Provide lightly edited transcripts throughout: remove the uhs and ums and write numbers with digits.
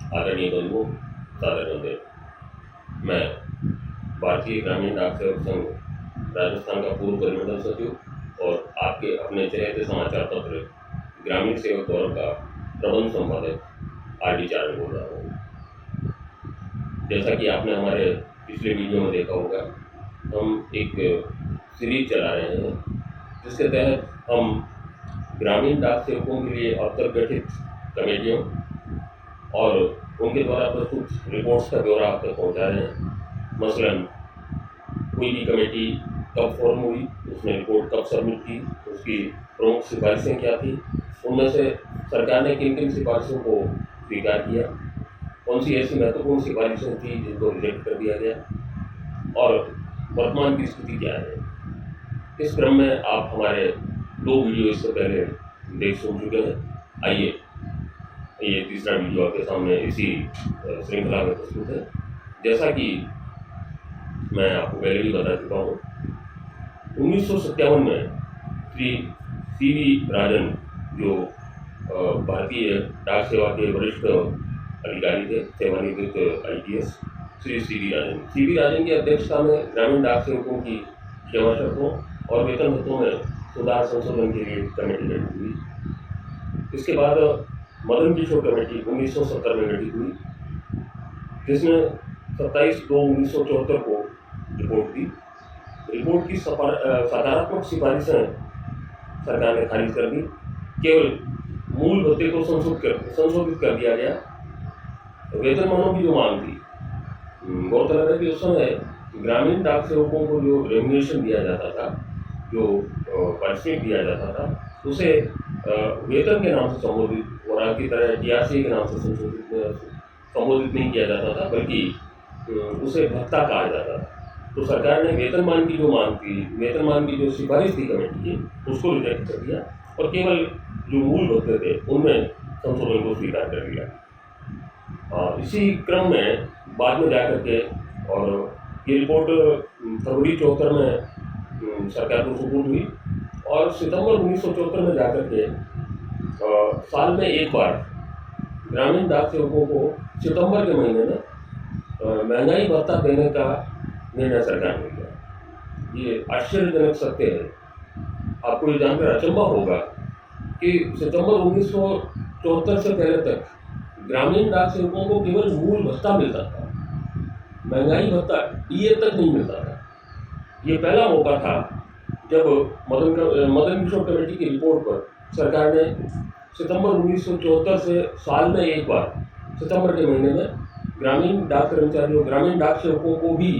आदरणीय बंधुओं, सादर वंदे। मैं भारतीय ग्रामीण डाक सेवक संघ राजस्थान का पूर्व परिमंडल सचिव और आपके अपने चहेते समाचार पत्र ग्रामीण सेवक गौरव का प्रबंध संपादक आर डी चारण बोल रहा हूँ। जैसा कि आपने हमारे पिछले वीडियो में देखा होगा, हम एक सीरीज चला रहे हैं जिसके तहत हम ग्रामीण डाक सेवकों के लिए अब तक गठित कमेटियों और उनके द्वारा प्रस्तुत रिपोर्ट्स का ब्यौरा आप तक पहुँचा रहे हैं। मसलन कोई भी कमेटी कब फॉर्म हुई, उसने रिपोर्ट कब सबमिट की, उसकी प्रमुख सिफारिशें क्या थी, उनमें से सरकार ने किन किन सिफारिशों को स्वीकार किया, कौन सी ऐसी महत्वपूर्ण सिफारिशें थी जिनको रिजेक्ट कर दिया गया और वर्तमान की स्थिति क्या है। इस क्रम में आप हमारे 2 वीडियो इससे पहले देख सुन चुके हैं। आइए ये तीसरा वीडियो आपके सामने इसी श्रृंखला में प्रस्तुत है। जैसा कि मैं आपको पहले भी बता चुका हूँ, 1957 में श्री सी.वी. राजन जो भारतीय डाक सेवा के वरिष्ठ अधिकारी थे, सेवानिवृत्त IPS श्री सी.वी. राजन की अध्यक्षता में ग्रामीण डाक सेवकों की सेवा शर्तों और वेतन भत्तों में सुधार संशोधन के लिए कमेटी गठित हुई। इसके बाद मदन किशोर कमेटी 1970 में गठित हुई, जिसने 27/2/1974 को रिपोर्ट दी। रिपोर्ट की सकारात्मक सिफारिशें सरकार ने खारिज कर दी। केवल मूल भत्ते को संशोधित कर दिया गया। वेतनमानों की जो मांग थी, गौरतलब है कि उस समय ग्रामीण डाक सेवकों को जो रेम्युनरेशन दिया जाता था, जो पारिश्रमिक दिया जाता था, उसे वेतन के नाम से संबोधित और आज की तरह DRCA के नाम से संबोधित नहीं किया जाता था, बल्कि उसे भत्ता कहा जाता था। तो सरकार ने वेतनमान की जो मांग थी, वेतनमान की जो सिफारिश थी कमेटी की, उसको रिजेक्ट कर दिया और केवल जो मूल भत्ते थे उनमें संशोधन को स्वीकार कर लिया। इसी क्रम में बाद में जाकर के और ये रिपोर्ट फरवरी 74 में सरकार को सुपुर्द हुई और सितंबर 1974 में जाकर के साल में एक बार ग्रामीण डाक सेवकों को सितंबर के महीने में महंगाई भत्ता देने का निर्णय सरकार ने लिया। ये आश्चर्यजनक सत्य है। आपको ये जानकर अचंभा होगा कि सितंबर 1974 से पहले तक ग्रामीण डाक सेवकों को केवल मूल भत्ता मिलता था, महंगाई भत्ता DA तक नहीं मिलता था। ये पहला मौका था जब मदन किशोर कमेटी की रिपोर्ट पर सरकार ने सितंबर 1974 से साल में एक बार सितंबर के महीने में ग्रामीण डाक कर्मचारियों, ग्रामीण डाक सेवकों को भी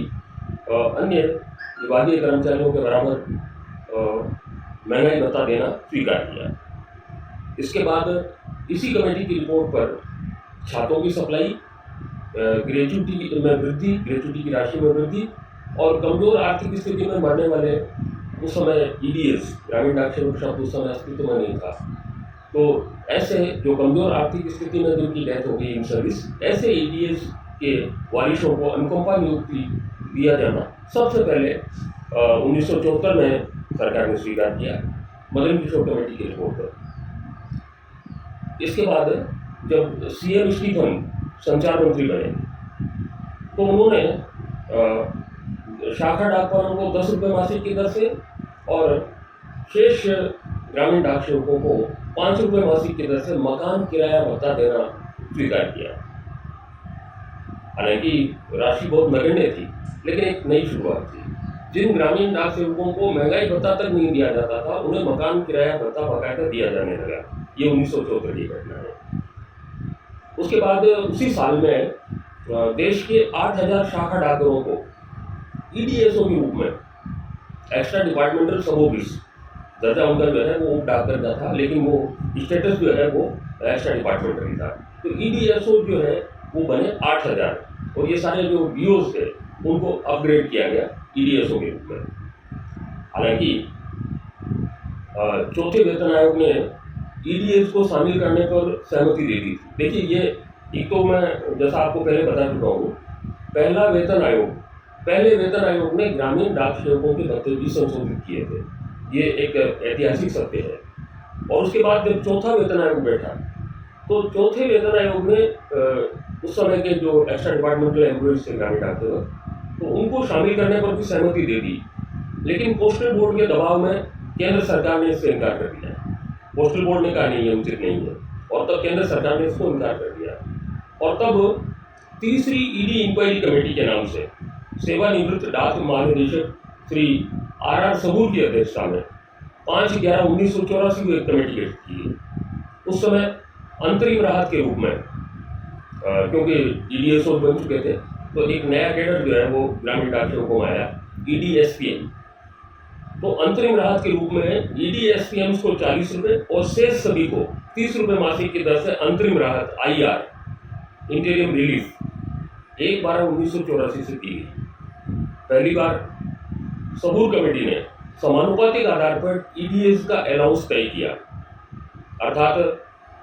अन्य विभागीय कर्मचारियों के बराबर महंगाई भत्ता देना स्वीकार किया। इसके बाद इसी कमेटी की रिपोर्ट पर छात्रों की सप्लाई, ग्रेच्युटी में वृद्धि, ग्रेच्युटी की राशि में वृद्धि और कमजोर आर्थिक स्थिति में मरने वाले, उस समय EDS ग्रामीण डाक सेवक शब्द उस समय अस्तित्व में नहीं था, तो ऐसे जो कमजोर आर्थिक स्थिति में जिनकी डेथ हो गई इन सर्विस, ऐसे EDS के वारिशों को अनुकंपा नियुक्ति दिया जाना सबसे पहले 1974 में सरकार ने स्वीकार किया मदन किशोर कमेटी की रिपोर्ट पर। इसके बाद जब CM स्टीफन संचार मंत्री बने तो उन्होंने शाखा डाकवालों को 10 रुपये मासिक की दर से और शेष ग्रामीण डाक सेवकों को 5 रुपये मासिक की दर से मकान किराया भत्ता देना स्वीकार किया। हालांकि राशि बहुत नगण्य थी, लेकिन एक नई शुरुआत थी। जिन ग्रामीण डाक सेवकों को महंगाई भत्ता तक नहीं दिया जाता था, उन्हें मकान किराया भत्ता बाकायदा दिया जाने लगा। ये 1974 की घटना है। उसके बाद उसी साल में देश के 8000 शाखा डाकघरों को EDSO के रूप में, एक्स्ट्रा डिपार्टमेंटल सब ऑफिस, दर्जा उनका जो है वो उप डाकघर का था, लेकिन वो स्टेटस जो है वो एक्स्ट्रा डिपार्टमेंटल था। तो EDSO जो है वो बने 8000 और ये सारे जो DOs थे उनको अपग्रेड किया गया EDSO के रूप में। हालांकि चौथे वेतन आयोग ने EDS को शामिल करने पर सहमति दे दी थी। देखिए, ये एक तो मैं जैसा आपको पहले बता चुका हूँ, पहले वेतन आयोग ने ग्रामीण डाक सेवकों के भत्ते भी संशोधित किए थे। ये एक ऐतिहासिक सत्य है। और उसके बाद जब चौथा वेतन आयोग बैठा तो चौथे वेतन आयोग में उस समय के जो एक्स्ट्रा डिपार्टमेंटल एम्प्लॉइज थे ग्रामीण डाक सेवक, तो उनको शामिल करने पर भी सहमति दे दी, लेकिन पोस्टल बोर्ड के दबाव में केंद्र सरकार ने इससे इनकार कर दिया। पोस्टल बोर्ड ने कहा नहीं, ये उचित नहीं है, और तब केंद्र सरकार ने इसको इनकार कर दिया। और तब तीसरी ईडी इंक्वायरी कमेटी के नाम से सेवानिवृत्त डाक महानिदेशक श्री आर सबूर की अध्यक्षता में 5/11/1984 को एक कमेटी गठित की। उस समय अंतरिम राहत के रूप में क्योंकि ईडीएसओ बन चुके थे, तो एक नया कैडर जो है वो ग्रामीण डाक सेवकों को आया, ईडीएसपीएम। तो अंतरिम राहत के रूप में ईडीएसपीएम को 40 रुपये और शेष सभी को 30 रुपये मासिक की दर से अंतरिम राहत आईआर, इंटीरियम रिलीफ, 1/12/1984 से दी गई। पहली बार सबूर कमेटी ने समानुपातिक आधार पर ईडीएस का अलाउंस तय किया, अर्थात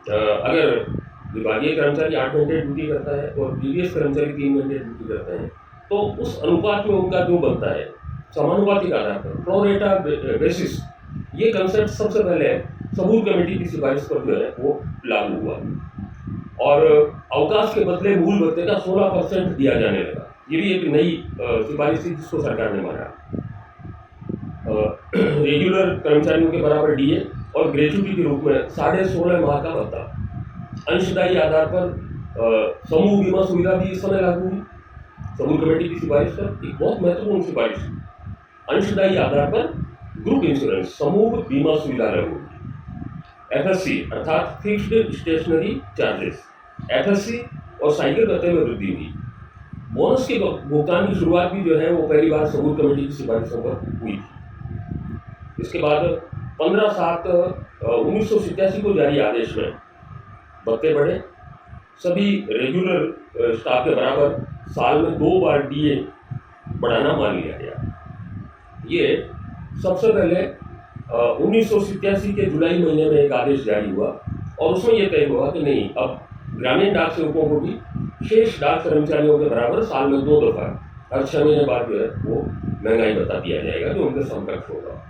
अगर विभागीय कर्मचारी 8 घंटे ड्यूटी करता है और ईडीएस कर्मचारी 3 घंटे ड्यूटी करते हैं, तो उस अनुपात में उनका जो बनता है समानुपातिक आधार पर, प्रो रेटा बेसिस, ये कंसेप्ट सबसे पहले सबूर कमेटी की सिफारिश पर जो है वो लागू हुआ। और अवकाश के बदले मूल भत्ते का 16% दिया जाने लगा। ये भी एक नई सिफारिश थी जिसको सरकार ने माना। रेगुलर कर्मचारियों के बराबर डीए और ग्रेच्युटी के रूप में 16.5 माह का भत्ता, अंशदायी आधार पर समूह बीमा सुविधा भी इस समय लागू हुई। सबूर कमेटी की सिफारिश पर एक बहुत महत्वपूर्ण सिफारिश, अंशदायी आधार पर ग्रुप इंश्योरेंस समूह बीमा सुविधा लागू हुई। एफएससी अर्थात फिक्स्ड स्टेशनरी चार्जेस, एफएससी और साइकिल भत्ते में वृद्धि हुई। बोनस के भुगतान की शुरुआत भी जो है वो पहली बार सबूर कमेटी की सिफारिशों पर हुई थी। इसके बाद 15/7/1987 को जारी आदेश में भत्ते बढ़े, सभी रेगुलर स्टाफ के बराबर साल में 2 बार डीए बढ़ाना मान लिया गया। ये सबसे पहले 1987 के जुलाई महीने में एक आदेश जारी हुआ और उसमें यह तय हुआ कि नहीं, अब ग्रामीण डाक सेवकों को भी शेष डाक कर्मचारियों के बराबर साल में 2 दफा हर 6 महीने बाद जो है वो महंगाई भत्ता दिया जाएगा जो उनके समकक्ष होगा।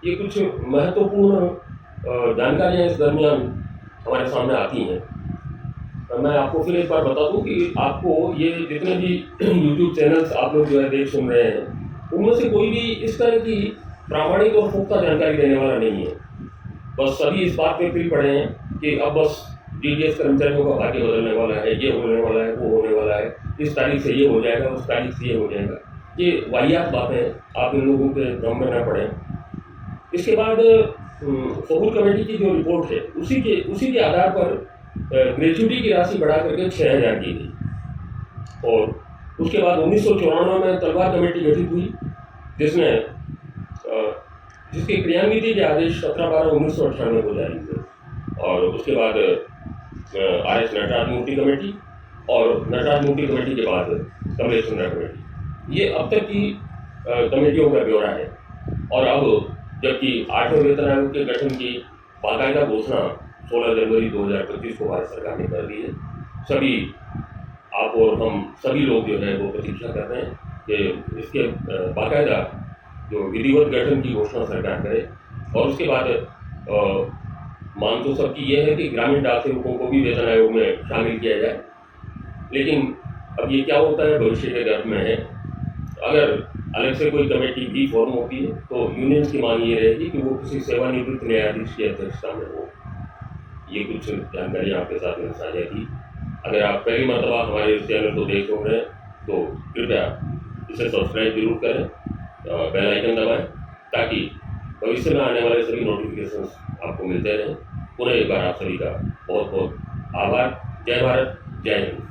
ये कुछ महत्वपूर्ण जानकारियाँ इस दरमियान हमारे सामने आती हैं। मैं आपको फिर एक बार बता दूं कि आपको ये जितने भी यूट्यूब चैनल्स आप लोग जो है देख सुन रहे हैं, उनमें से कोई भी इस तरह की प्रामाणिक और पुख्ता जानकारी देने वाला नहीं है। बस सभी इस बात पे फिर पड़े हैं कि अब बस डीडीएस कर्मचारियों का भाग्य बदलने वाला है, ये होने वाला है, वो होने वाला है, इस तारीख से ये हो जाएगा, उस तारीख से ये हो जाएगा। ये वाहियात बातें, आप इन लोगों के भ्रम में न पड़े। इसके बाद सबूर कमेटी की जो रिपोर्ट है उसी के आधार पर ग्रेच्युटी की राशि बढ़ा करके 6,000 की गई। और उसके बाद 1994 में तलवार कमेटी गठित हुई, जिसके क्रियान्विति के आदेश 17/12/1998 को जारी हुए। और उसके बाद आर.एस. नटराज मूर्ति कमेटी और नटराज मूर्ति कमेटी के बाद कमलेश चंद्रा कमेटी। ये अब तक की कमेटियों का ब्यौरा है। और अब जबकि 8वें वेतन आयोग के गठन की बाकायदा घोषणा 16 जनवरी 2025 को भारत सरकार ने कर दी है। सभी आप और हम सभी लोग जो है वो प्रतीक्षा कर रहे हैं कि इसके बाकायदा जो विधिवत गठन की घोषणा सरकार करे। और उसके बाद मांग तो सबकी ये है कि ग्रामीण डाक सेवकों को भी वेतन आयोग में शामिल किया जाए। लेकिन अब ये क्या होता है भविष्य के गर्भ में है। अगर अलग से कोई कमेटी भी फॉर्म होती है तो यूनियंस की मांग ये रहेगी कि वो किसी सेवानिवृत्त न्यायाधीश की अध्यक्षता में हो। ये कुछ जानकारी आपके साथ में साझा की। अगर आप पहली मरतबा हमारे इस चैनल को देख रहे हैं तो कृपया इसे सब्सक्राइब जरूर करें, बेल आइकन दबाएं ताकि भविष्य में आने वाले सभी नोटिफिकेशंस आपको मिलते रहें। पुनः एक बार आप सभी का बहुत बहुत आभार। जय भारत, जय हिंद।